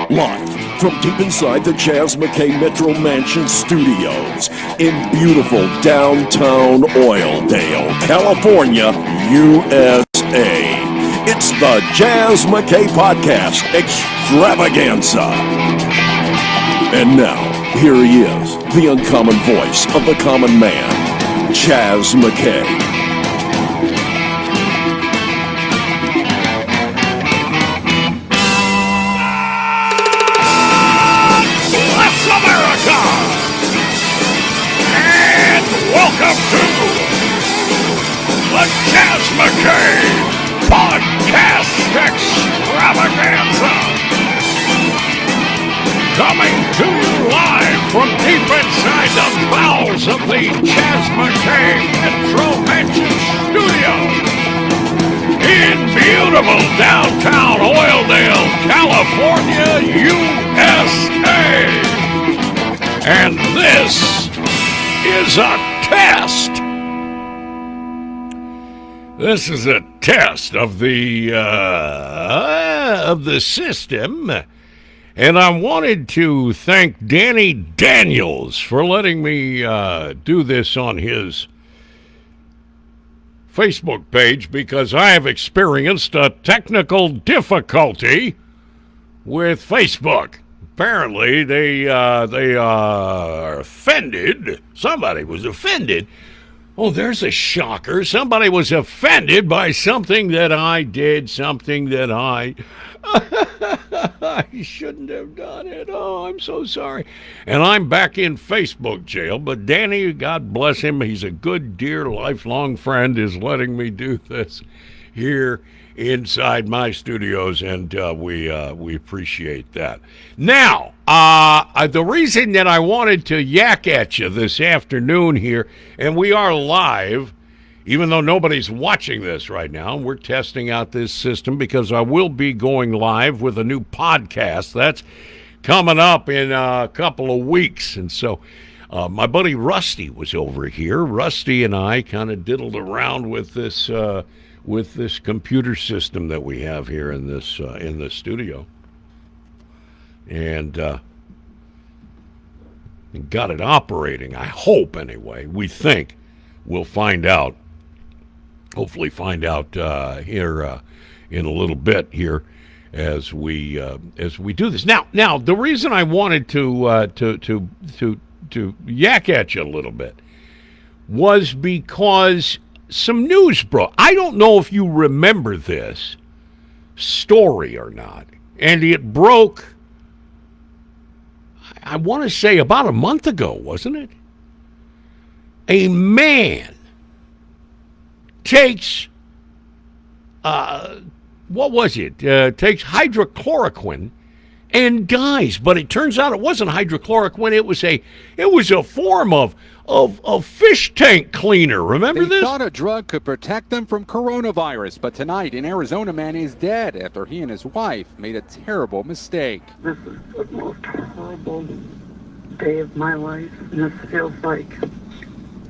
Live from deep inside the McKay Metro Mansion Studios in beautiful downtown Oildale, California, USA. It's the McKay Podcast Extravaganza. And now, here he is, the uncommon voice of the common man, McKay. Welcome to the McKay Podcast Extravaganza. Coming to you live from deep inside the bowels of the McKay Metro Mansion Studio in beautiful downtown Oildale, California, USA. And this is a test. This is a test of the system, and I wanted to thank Danny Daniels for letting me do this on his Facebook page, because I have experienced a technical difficulty with Facebook. Apparently, they are offended. Somebody was offended. Oh, there's a shocker. Somebody was offended by something that I did, something that I shouldn't have done it. Oh, I'm so sorry. And I'm back in Facebook jail. But Danny, God bless him, he's a good, dear, lifelong friend, is letting me do this here inside my studios, and we appreciate that. Now, the reason that I wanted to yak at you this afternoon here, and we are live, even though nobody's watching this right now, we're testing out this system because I will be going live with a new podcast that's coming up in a couple of weeks. And so my buddy Rusty was over here. Rusty and I kind of diddled around with this computer system that we have here in this studio, and got it operating. I hope, anyway. We think we'll find out. Hopefully, find out here in a little bit here as we do this. Now, the reason I wanted to yak at you a little bit was because some news broke. I don't know if you remember this story or not. And it broke, I want to say, about a month ago, wasn't it? A man takes, takes hydrochloroquine and dies. But it turns out it wasn't hydrochloroquine. It was a form of fish tank cleaner. Remember this? They thought a drug could protect them from coronavirus, but tonight an Arizona man is dead after he and his wife made a terrible mistake. This is the most horrible day of my life, and this feels like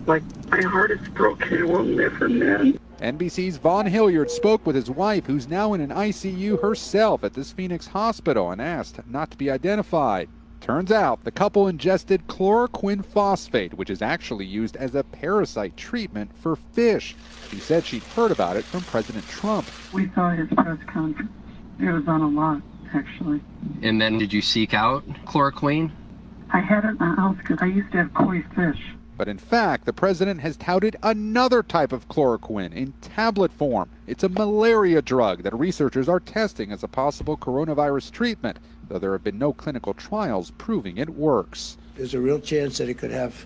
my heart is broken. It will never mend. NBC's Vaughn Hilliard spoke with his wife, who's now in an ICU herself at this Phoenix hospital, and asked not to be identified. Turns out the couple ingested chloroquine phosphate, which is actually used as a parasite treatment for fish. She said she'd heard about it from President Trump. We saw his press conference. It was on a lot, actually. And then did you seek out chloroquine? I had it in the house because I used to have koi fish. But in fact, the president has touted another type of chloroquine in tablet form. It's a malaria drug that researchers are testing as a possible coronavirus treatment, though there have been no clinical trials proving it works. There's a real chance that it could have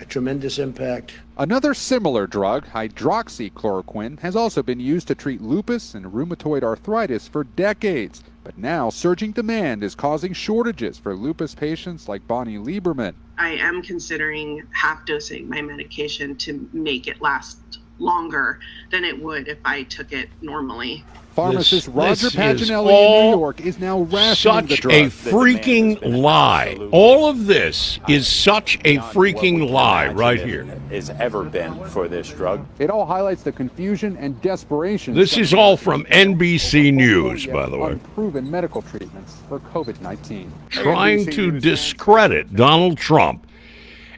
a tremendous impact. Another similar drug, hydroxychloroquine, has also been used to treat lupus and rheumatoid arthritis for decades. But now, surging demand is causing shortages for lupus patients like Bonnie Lieberman. I am considering half-dosing my medication to make it last longer than it would if I took it normally. Pharmacist Roger this Paginelli is in all New York is now rationing the such drug. a freaking lie. All of this is such a freaking lie right here. Has ever been for this drug. It all highlights the confusion and desperation. This is all from NBC News, by the way. Unproven medical treatments for COVID-19. Trying to discredit Donald Trump.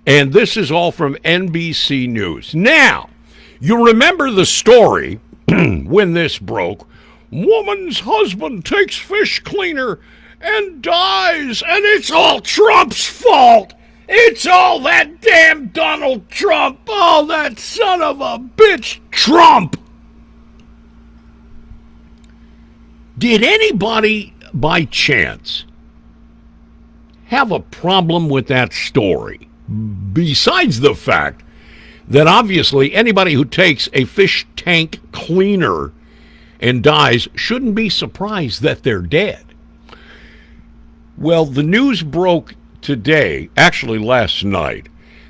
And this is all from NBC News. Now, you remember the story when this broke. Woman's husband takes fish cleaner and dies, and it's all Trump's fault. It's all that damn Donald Trump. Oh, that son of a bitch, Trump. Did anybody, by chance, have a problem with that story? Besides the fact that obviously anybody who takes a fish tank cleaner and dies shouldn't be surprised that they're dead. Well, the news broke today, actually last night,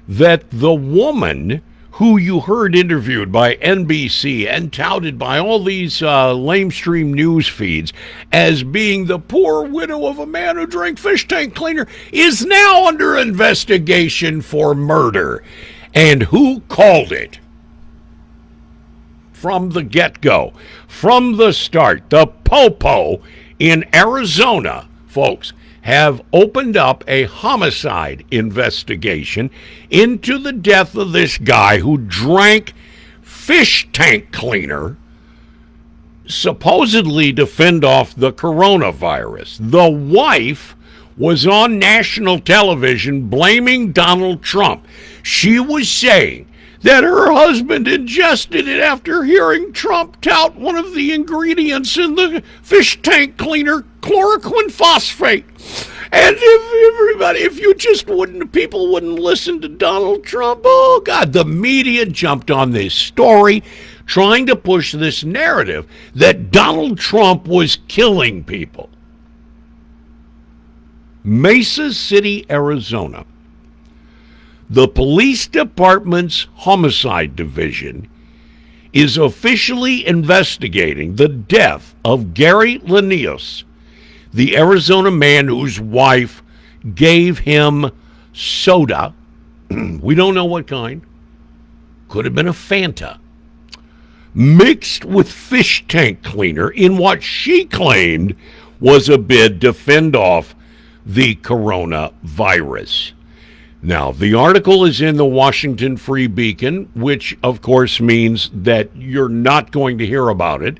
that the woman who you heard interviewed by NBC and touted by all these lamestream news feeds as being the poor widow of a man who drank fish tank cleaner is now under investigation for murder. And who called it? From the get-go, from the start, the Popo in Arizona, folks, have opened up a homicide investigation into the death of this guy who drank fish tank cleaner, supposedly to fend off the coronavirus. The wife was on national television blaming Donald Trump. She was saying that her husband ingested it after hearing Trump tout one of the ingredients in the fish tank cleaner, chloroquine phosphate. And if you just people wouldn't listen to Donald Trump, oh God, the media jumped on this story, trying to push this narrative that Donald Trump was killing people. Mesa City, Arizona. The police department's homicide division is officially investigating the death of Gary Linnaeus, the Arizona man whose wife gave him soda. We don't know what kind. Could have been a Fanta. Mixed with fish tank cleaner in what she claimed was a bid to fend off the coronavirus. Now, the article is in the Washington Free Beacon, which, of course, means that you're not going to hear about it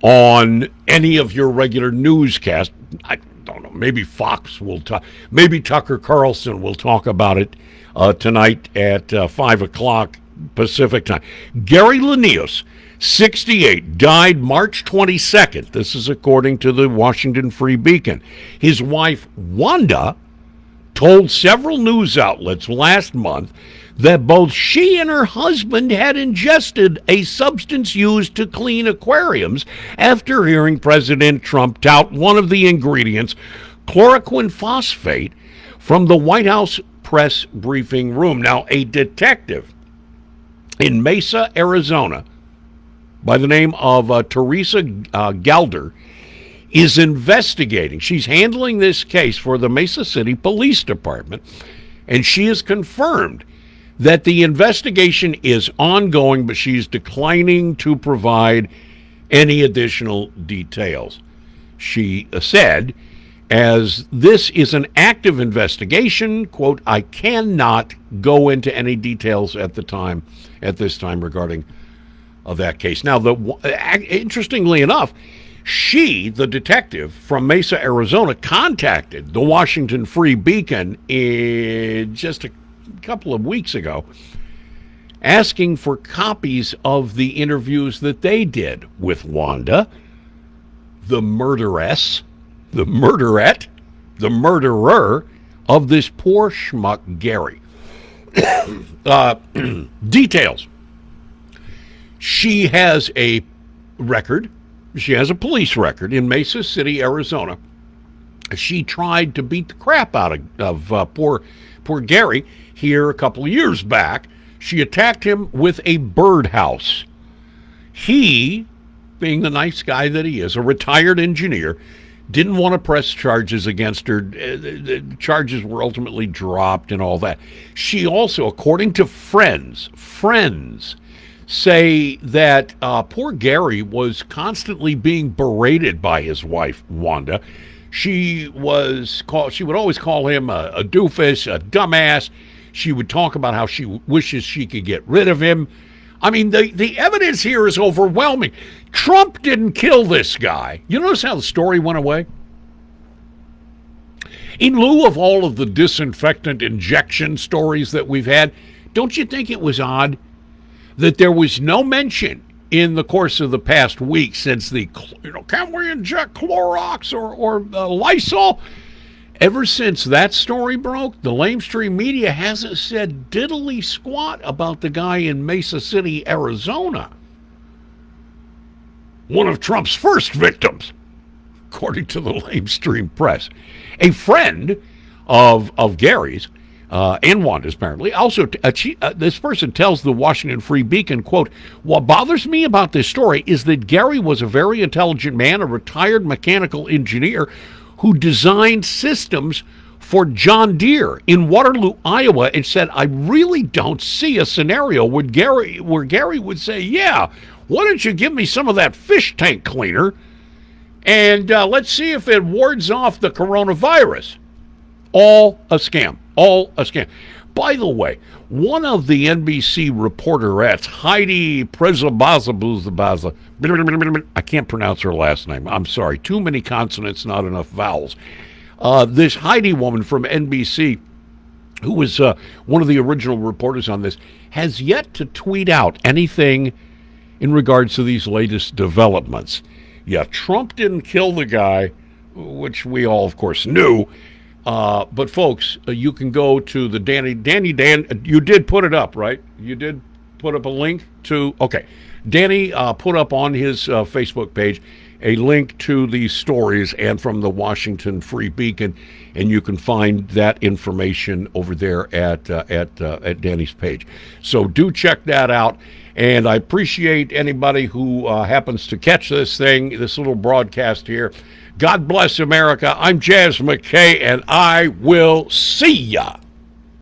on any of your regular newscasts. I don't know, maybe Fox will talk, maybe Tucker Carlson will talk about it tonight at 5 o'clock Pacific time. Gary Linnaeus, 68, died March 22nd. This is according to the Washington Free Beacon. His wife, Wanda, told several news outlets last month that both she and her husband had ingested a substance used to clean aquariums after hearing President Trump tout one of the ingredients, chloroquine phosphate, from the White House press briefing room. Now, a detective in Mesa, Arizona, by the name of Teresa Gelder, is investigating. She's handling this case for the Mesa City Police Department, and she has confirmed that the investigation is ongoing, but she's declining to provide any additional details. She said, as this is an active investigation, quote, I cannot go into any details at this time regarding that case. Now, interestingly enough, she, the detective from Mesa, Arizona, contacted the Washington Free Beacon just a couple of weeks ago, asking for copies of the interviews that they did with Wanda, the murderess, the murderette, the murderer of this poor schmuck Gary. Details. She has a record. She has a police record in Mesa City, Arizona. She tried to beat the crap out of poor Gary here a couple of years back. She attacked him with a birdhouse. He, being the nice guy that he is, a retired engineer, didn't want to press charges against her. The charges were ultimately dropped and all that. She also, according to friends say that poor Gary was constantly being berated by his wife, Wanda. She would always call him a doofus, a dumbass. She would talk about how she wishes she could get rid of him. I mean, the evidence here is overwhelming. Trump didn't kill this guy. You notice how the story went away? In lieu of all of the disinfectant injection stories that we've had, don't you think it was odd that there was no mention in the course of the past week since can we inject Clorox or Lysol? Ever since that story broke, the lamestream media hasn't said diddly squat about the guy in Mesa City, Arizona. One of Trump's first victims, according to the lamestream press. A friend of Gary's, and Wanda's apparently, also this person tells the Washington Free Beacon, quote, "What bothers me about this story is that Gary was a very intelligent man, a retired mechanical engineer who designed systems for John Deere in Waterloo, Iowa, and said, I really don't see a scenario where Gary would say, yeah, why don't you give me some of that fish tank cleaner and let's see if it wards off the coronavirus." All a scam. All a scam. By the way, one of the NBC reporterettes, Heidi Prezabaza, I can't pronounce her last name. I'm sorry. Too many consonants, not enough vowels. This Heidi woman from NBC, who was one of the original reporters on this, has yet to tweet out anything in regards to these latest developments. Yeah, Trump didn't kill the guy, which we all, of course, knew. But folks, you can go to the Dan, you did put it up, right? You did put up a link to, okay. Danny put up on his Facebook page a link to these stories and from the Washington Free Beacon, and you can find that information over there at Danny's page. So do check that out, and I appreciate anybody who happens to catch this little broadcast here. God bless America. I'm Jazz McKay, and I will see ya.